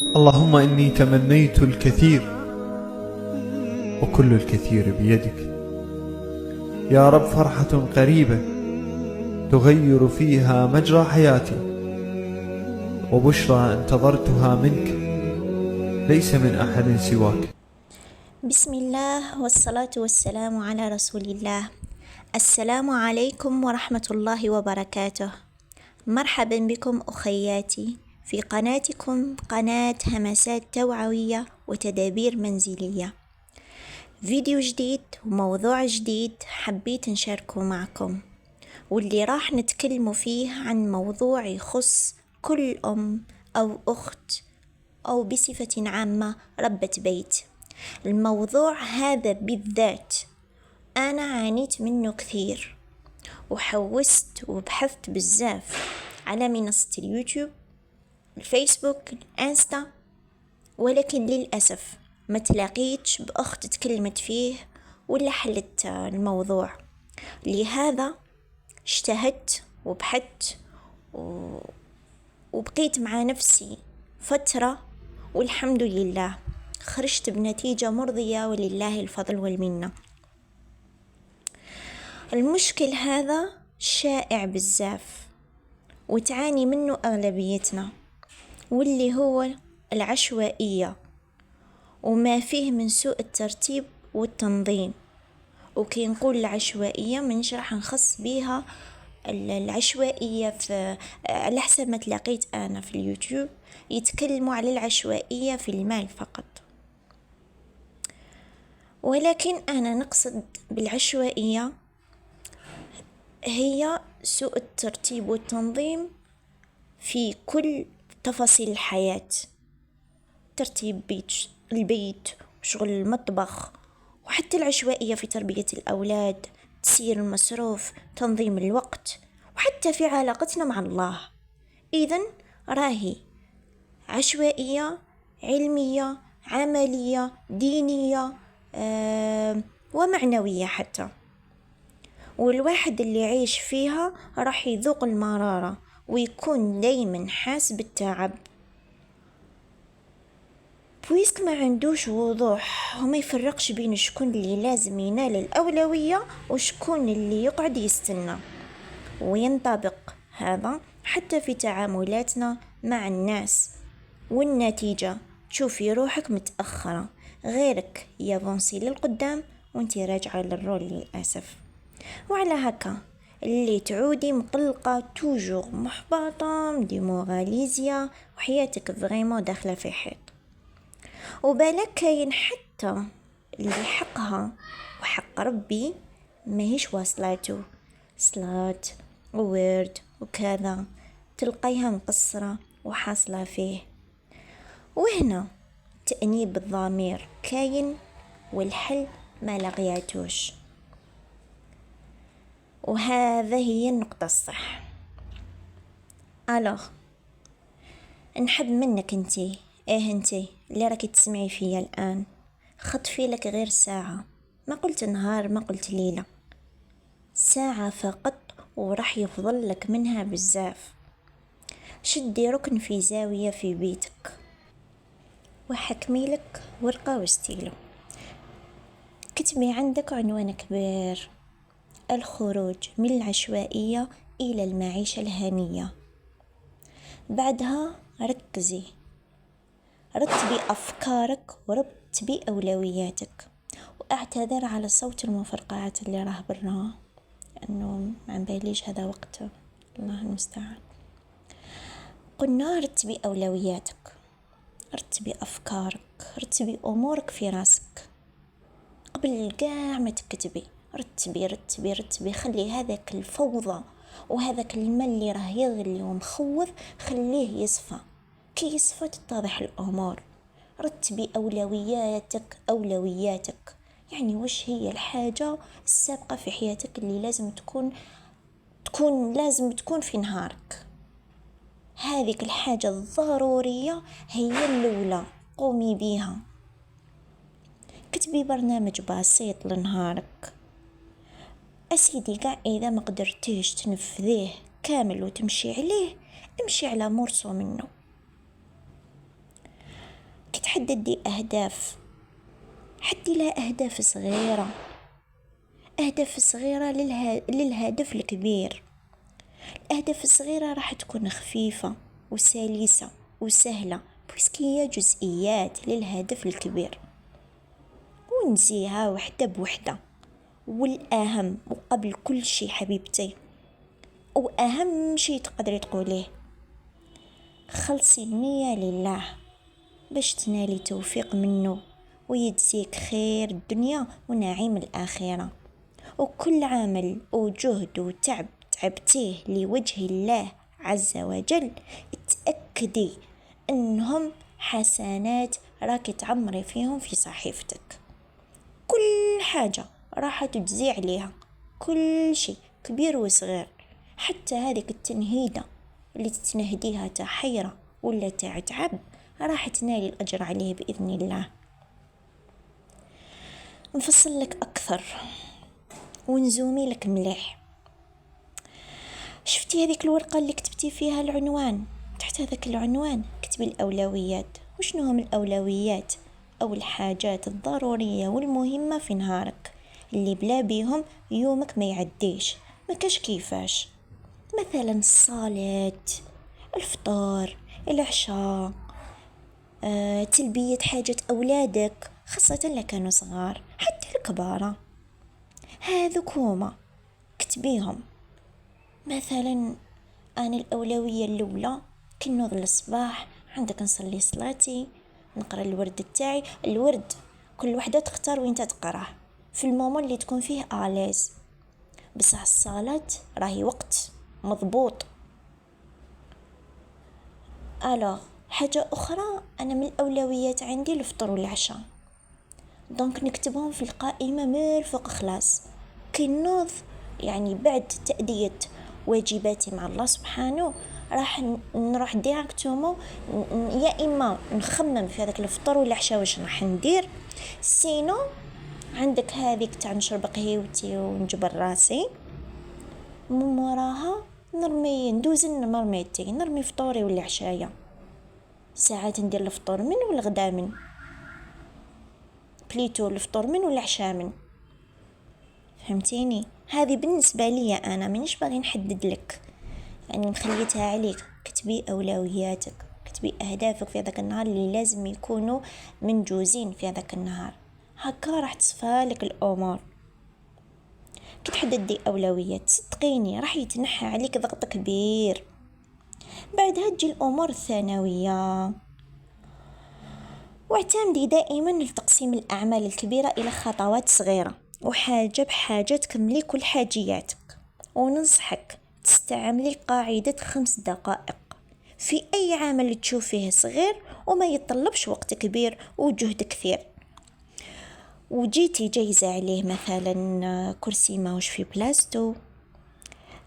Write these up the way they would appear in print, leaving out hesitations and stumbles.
اللهم إني تمنيت الكثير وكل الكثير بيدك. يا رب فرحة قريبة تغير فيها مجرى حياتي، وبشرى انتظرتها منك ليس من أحد سواك. بسم الله والصلاة والسلام على رسول الله. السلام عليكم ورحمة الله وبركاته. مرحبا بكم أخياتي في قناتكم، قناة همسات توعوية وتدابير منزلية. فيديو جديد وموضوع جديد حبيت نشاركه معكم، واللي راح نتكلموا فيه عن موضوع يخص كل أم أو أخت أو بصفة عامة ربة بيت. الموضوع هذا بالذات أنا عانيت منه كثير، وحوست وبحثت بزاف على منصة اليوتيوب، الفيسبوك، الانستا، ولكن للأسف ما تلاقيتش بأخت تكلمت فيه ولا حلت الموضوع. لهذا اجتهدت وبحثت وبقيت مع نفسي فترة، والحمد لله خرجت بنتيجة مرضية ولله الفضل والمنة. المشكل هذا شائع بزاف وتعاني منه أغلبيتنا، واللي هو العشوائية وما فيه من سوء الترتيب والتنظيم. وكي نقول العشوائية منش راح نخص بيها العشوائية على حسب ما تلاقيت أنا في اليوتيوب يتكلموا على العشوائية في المال فقط، ولكن أنا نقصد بالعشوائية هي سوء الترتيب والتنظيم في كل تفاصيل الحياة. ترتيب البيت وشغل المطبخ، وحتى العشوائية في تربية الأولاد، تسيير المصروف، تنظيم الوقت، وحتى في علاقتنا مع الله. إذن راهي عشوائية علمية، عملية، دينية، ومعنوية حتى. والواحد اللي يعيش فيها راح يذوق المرارة ويكون دايما حاس بالتعب، بويسك ما عندوش وضوح وما يفرقش بين شكون اللي لازم ينال الأولوية وشكون اللي يقعد يستنى. وينطبق هذا حتى في تعاملاتنا مع الناس، والنتيجة تشوفي روحك متأخرة، غيرك يافونسي للقدام وانتي راجعة للرول للأسف. وعلى هكا اللي تعودي مقلقة توجور محبطة ديموراليزيا وحياتك فريمون داخلة في حيط. وبالك كاين حتى اللي حقها وحق ربي ماهيش واصلاتو، صلاة وورد وكذا، تلقيها مقصرة وحاصلة فيه. وهنا تأنيب الضمير كاين والحل ما لقياتوش، وهذا هي النقطة الصح. ألوغ نحب منك انتي اللي راكي تسمعي فيا الآن، خطفي لك غير ساعة، ما قلت نهار ما قلت ليلة، ساعة فقط وراح يفضل لك منها بزاف. شدي ركن في زاوية في بيتك وحكمي لك ورقة وستيلو، كتبي عندك عنوان كبير: الخروج من العشوائية إلى المعيشة الهنية. بعدها رتبي أفكارك ورتبي أولوياتك. وأعتذر على صوت المفرقعات اللي راه برا، لأنه ما باليش هذا وقت، الله المستعان. قلنا رتبي أولوياتك، رتبي أفكارك، رتبي أمورك في راسك قبل قاع ما تكتبي. رتبي خلي هذاك الفوضى وهذاك المال اللي راه يغلي ومخوض خليه يصفى، كي يصفى تتضح الأمور. رتبي أولوياتك، يعني وش هي الحاجة السابقة في حياتك اللي لازم تكون في نهارك. هذيك الحاجة الضرورية هي الأولى، قومي بيها. كتبي برنامج بسيط لنهارك أسيدي، قاع إذا ما قدرتيش تنفذيه كامل وتمشي عليه، امشي على مرسو منه. حددي أهداف، حدي لها أهداف صغيرة، أهداف صغيرة للهدف الكبير. الأهداف الصغيرة راح تكون خفيفة وسلسة وسهلة، بويسكي هي جزئيات للهدف الكبير، ونزيها وحدة بوحدة. والأهم وقبل كل شي حبيبتي، وأهم شي تقدري تقوليه، خلصي النية لله باش تنالي توفيق منه ويجزيك خير الدنيا ونعيم الآخرة. وكل عمل وجهد وتعب تعبتيه لوجه الله عز وجل، اتأكدي انهم حسنات راك تعمري فيهم في صحيفتك. كل حاجة راح تجزي عليها، كل شيء كبير وصغير، حتى هذيك التنهيدة اللي تتنهديها تحيرة ولا تعب راح تنالي الأجر عليه بإذن الله. نفصل لك أكثر ونزومي لك مليح. شفتي هذيك الورقة اللي كتبتي فيها العنوان؟ تحت هذاك العنوان كتبي الأولويات. وشنو هم الأولويات؟ أو الحاجات الضرورية والمهمة في نهارك اللي بلا بيهم يومك ما يعديش، ما كاش كيفاش. مثلا الصلاة، الفطور، العشاء، تلبية حاجة أولادك خاصة اللي كانوا صغار، حتى الكبارة. هذوك هما كتبيهم. مثلا أنا الأولوية الأولى كي نوض الصباح عندك نصلي صلاتي، نقرأ الورد تاعي. الورد كل وحدة تختار وين تقراه في المومون اللي تكون فيه آليز، بصح الصلاة راهي وقت مضبوط. حاجة أخرى، أنا من الأولويات عندي الفطور والعشاء، دونك نكتبهم في القائمة من الفوق خلاص. كي نوض يعني بعد تأدية واجباتي مع الله سبحانه راح نروح ديريكتومون، يا إما نخمم في هذاك الفطور والعشاء واش راح ندير، سينو عندك هذيك تاع نشرب قهيوتي ونجبر راسي، من وراها ندوز مرميتي نرمي فطوري ولا عشايا. ساعات ندير الفطور من والغدا من، بليتو الفطور من والعشاء من، فهمتيني؟ هذه بالنسبة لي أنا مانيش باغي نحدد لك، يعني مخليتها عليك. كتبي أولوياتك، كتبي أهدافك في هذاك النهار اللي لازم يكونوا منجوزين في هذاك النهار، هكا راح تصفالك الأمور. كي تحددي أولويات صدقيني راح يتنحى عليك ضغط كبير. بعدها تجي الأمور الثانوية، واعتمدي دائما لتقسيم الأعمال الكبيرة إلى خطوات صغيرة، وحاجة بحاجة تكملي كل حاجياتك. وننصحك تستعملي قاعدة 5 دقائق في أي عمل تشوفيه صغير وما يتطلبش وقت كبير وجهد كثير، وجيتي جايزة عليه. مثلا كرسي ماهوش في بلاستو،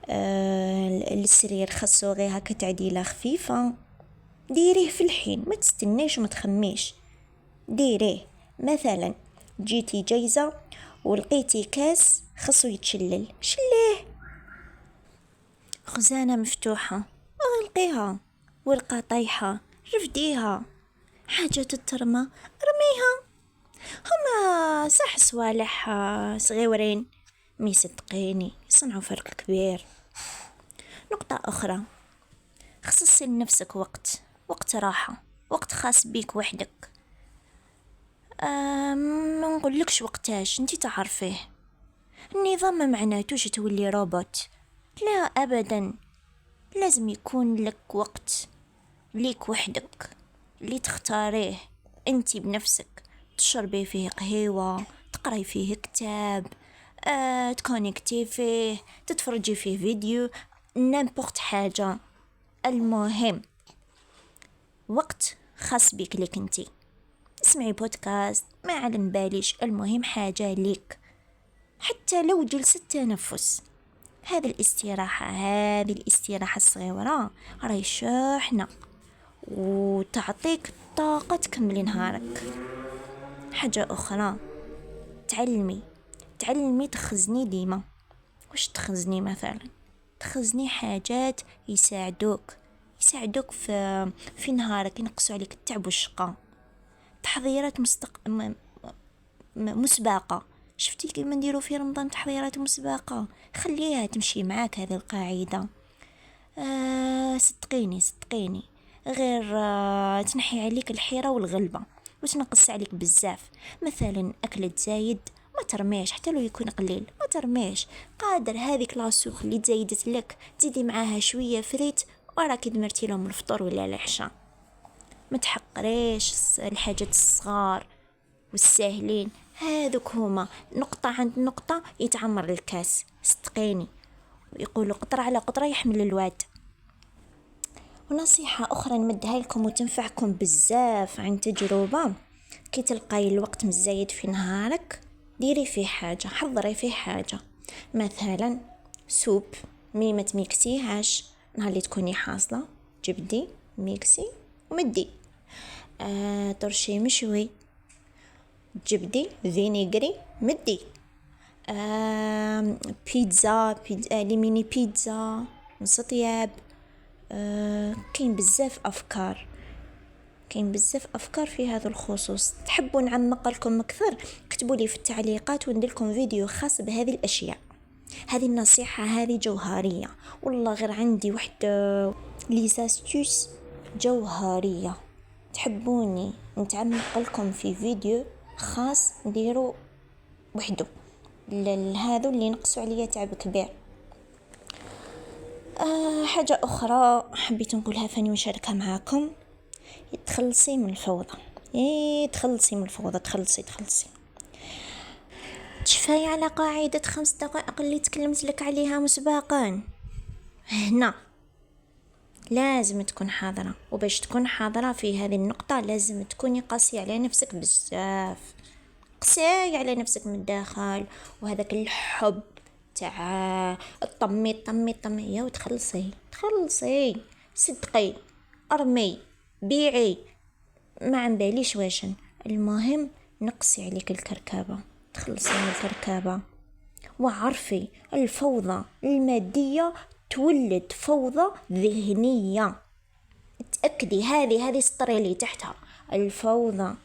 السرير خاصو غير هكا تعديلة خفيفة، ديريه في الحين، ما تستنيش وما تخميش، ديريه. مثلا جيتي جايزة ولقيتي كاس خاصو يتشلل، شليه. خزانة مفتوحة اغلقيها، ورقة طايحة رفديها، حاجة تترمى رميها. هما صح صوالح صغيورين مي صدقيني يصنعوا فرق كبير. نقطة أخرى، خصصي لنفسك وقت راحة، وقت خاص بيك وحدك. ما نقولكش وقتاش انتي تعرفيه، النظام ما معناتوش تولي روبوت، لا أبدا. لازم يكون لك وقت ليك وحدك اللي تختاريه انتي بنفسك، تشربي فيه قهوة، تقرأي فيه كتاب، تكونيكتي فيه، تتفرجي فيه فيديو، نامبورت حاجة. المهم وقت خاص بيك ليك انتي، اسمعي بودكاست ما علم باليش، المهم حاجة ليك. حتى لو جلسة تنفس، هذه الاستراحة الصغيرة راهي شاحنة وتعطيك طاقة تكملي نهارك. حاجة أخرى، تعلمي تخزني ديما. وش تخزني؟ مثلا تخزني حاجات يساعدوك في نهارك، ينقصوا عليك التعب والشقاء. تحضيرات مسبقة. شفتي كيما نديرو في رمضان تحضيرات مسبقة؟ خليها تمشي معاك هذه القاعدة. صدقيني غير تنحي عليك الحيرة والغلبة وتنقص عليك بزاف. مثلا أكلة زايد ما ترميش، حتى لو يكون قليل ما ترميش، قادر هذيك لاصوخ اللي تزايدت لك تزيدي معاها شوية فريت وراكي دمرتي لهم الفطور ولا العشاء. ما تحقريش الحاجات الصغار والساهلين، هذوك هما نقطة عند نقطة يتعمر الكاس. صدقيني، ويقولوا قطرة على قطرة يحمل الواد. ونصيحة أخرى نمدها لكم وتنفعكم بزاف عن تجربة، كي تلقاي الوقت مزايد في نهارك ديري فيه حاجة، حضري فيه حاجة. مثلا سوب ما تميكسيهاش، نهار اللي تكوني حاصلة جبدي ميكسي ومدي. ترشي مشوي جبدي فينيغري مدي. بيتزا لي ميني بيتزا نص طياب. كاين بزاف افكار في هذا الخصوص. تحبوا نعمق لكم اكثر كتبوا لي في التعليقات وندير لكم فيديو خاص بهذه الاشياء. هذه النصيحة هذه جوهرية والله، غير عندي واحد ليزاستوس جوهرية. تحبوني نتعمق لكم في فيديو خاص نديرو وحده لهذا اللي نقصوا عليا تعب كبير. حاجة أخرى حبيت نقولها فاني ونشاركها معاكم، تخلصي من الفوضى. تخلصي تشفاي على قاعدة 5 دقائق اللي تكلمت لك عليها مسبقا. هنا لازم تكون حاضرة، وباش تكون حاضرة في هذه النقطة لازم تكوني قاسية على نفسك بزاف، قساي على نفسك من الداخل. وهذاك الحب تاع طمي يا وتخلصي صدقي ارمي بيعي ما عم باليش واشن. المهم نقصي عليك الكركبة، تخلصي من الكركبة. وعرفي الفوضى المادية تولد فوضى ذهنية. تأكدي هذه سطري لي تحتها، الفوضى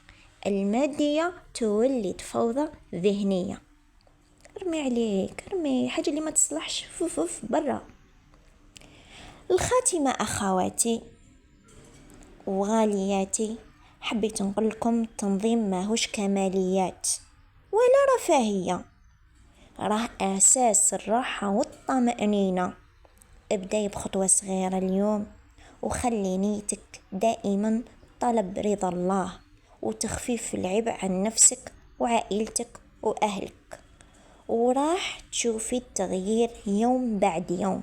المادية تولد فوضى ذهنية. ارمي حاجة اللي ما تصلحش برا. الخاتمة أخواتي وغالياتي، حبيت نقول لكم التنظيم ماهوش كماليات ولا رفاهية، راه أساس الراحة والطمأنينة. ابدأي بخطوة صغيرة اليوم، وخلي نيتك دائما طلب رضا الله وتخفيف العبء عن نفسك وعائلتك وأهلك، وراح تشوفي التغيير يوم بعد يوم،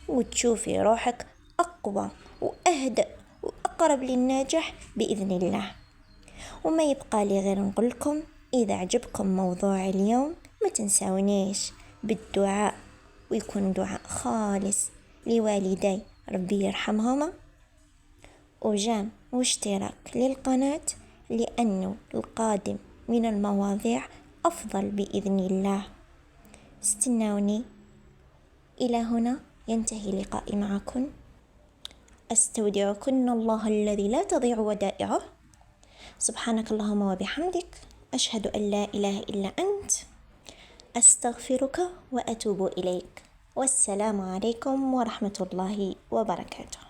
وتشوفي روحك أقوى وأهدأ وأقرب للنجاح بإذن الله. وما يبقى لي غير نقول لكم إذا عجبكم موضوع اليوم ما تنسونيش بالدعاء، ويكون دعاء خالص لوالدي ربي يرحمهما، وجام واشتراك للقناة لأنه القادم من المواضيع أفضل بإذن الله. استنوني. إلى هنا ينتهي لقائي معكم. أستودعكن الله الذي لا تضيع ودائعه. سبحانك اللهم وبحمدك، أشهد أن لا إله إلا أنت، أستغفرك وأتوب إليك. والسلام عليكم ورحمة الله وبركاته.